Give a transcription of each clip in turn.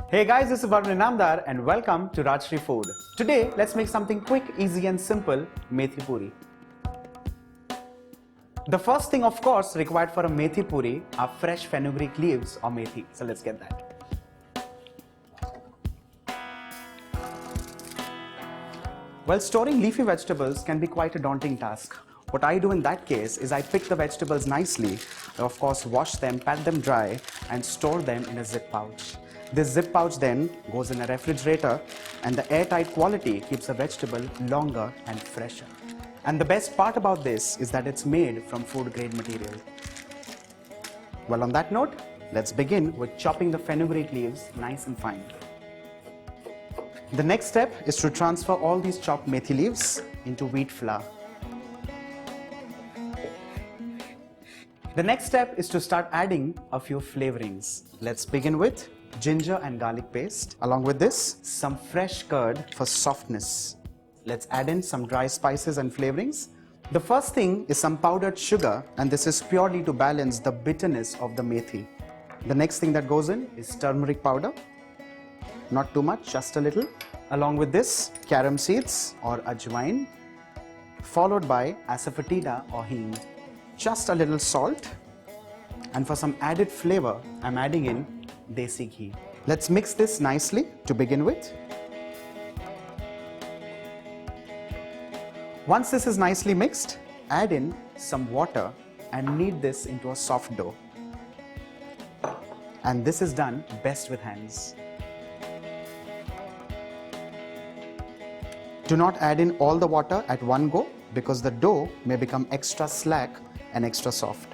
Hey guys, this is Varun Inamdar and welcome to Rajshri Food. Today, let's make something quick, easy and simple, Methi Puri. The first thing of course required for a Methi Puri are fresh fenugreek leaves or methi. So let's get that. Well, storing leafy vegetables can be quite a daunting task. What I do in that case is I pick the vegetables nicely, of course wash them, pat them dry and store them in a zip pouch. This zip pouch then goes in a refrigerator and the airtight quality keeps the vegetable longer and fresher. And the best part about this is that it's made from food grade material. Well, on that note, let's begin with chopping the fenugreek leaves nice and fine. The next step is to transfer all these chopped methi leaves into wheat flour. The next step is to start adding a few flavorings. Let's begin with ginger and garlic paste. Along with this, some fresh curd for softness. Let's add in some dry spices and flavorings. The first thing is some powdered sugar, and this is purely to balance the bitterness of the methi. The next thing that goes in is turmeric powder. Not too much, just a little. Along with this, carom seeds or ajwain, followed by asafetida or hing. Just a little salt, and for some added flavor, I'm adding in Desi ghee. Let's mix this nicely to begin with. Once this is nicely mixed, add in some water and knead this into a soft dough. And this is done best with hands. Do not add in all the water at one go because the dough may become extra slack and extra soft.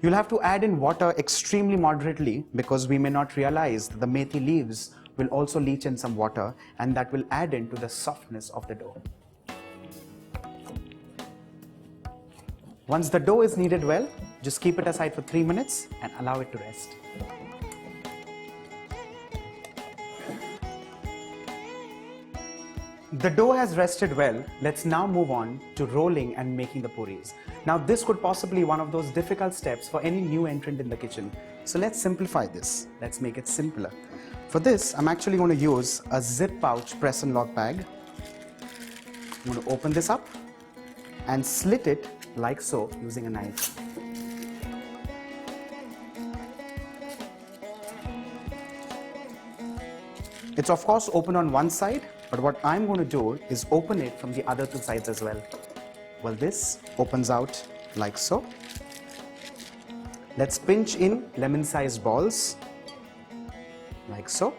You'll have to add in water extremely moderately because we may not realize that the methi leaves will also leach in some water and that will add into the softness of the dough. Once the dough is kneaded well, just keep it aside for 3 minutes and allow it to rest. The dough has rested well. Let's now move on to rolling and making the puris. Now this could possibly be one of those difficult steps for any new entrant in the kitchen. So let's simplify this. Let's make it simpler. For this, I'm actually going to use a zip pouch press and lock bag. I'm going to open this up and slit it like so using a knife. It's of course open on one side, but what I'm going to do is open it from the other two sides as well. Well, this opens out like so. Let's pinch in lemon-sized balls, like so,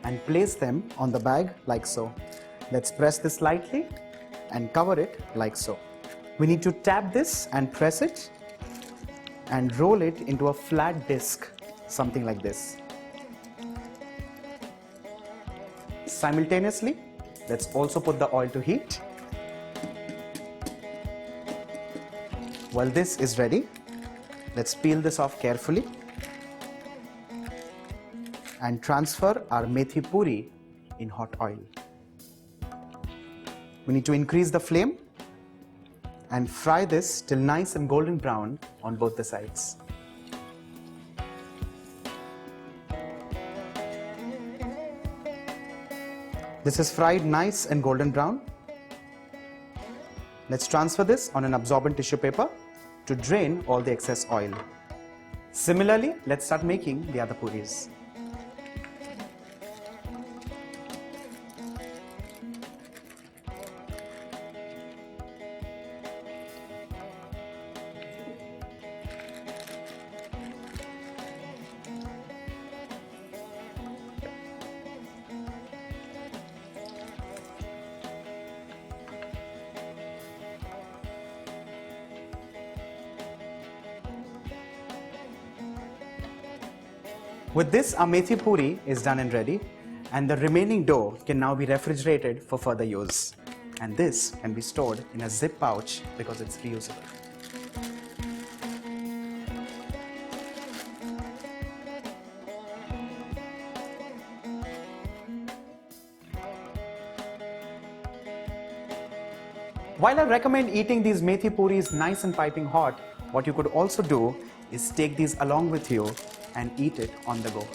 and place them on the bag like so. Let's press this lightly and cover it like so. We need to tap this and press it and roll it into a flat disc, something like this. Simultaneously, let's also put the oil to heat. While this is ready, let's peel this off carefully and transfer our Methi Puri in hot oil. We need to increase the flame and fry this till nice and golden brown on both the sides. This is fried nice and golden brown. Let's transfer this on an absorbent tissue paper to drain all the excess oil. Similarly, let's start making the other puris. With this, our Methi Puri is done and ready, and the remaining dough can now be refrigerated for further use. And this can be stored in a zip pouch because it's reusable. While I recommend eating these Methi Puris nice and piping hot, what you could also do is take these along with you and eat it on the go.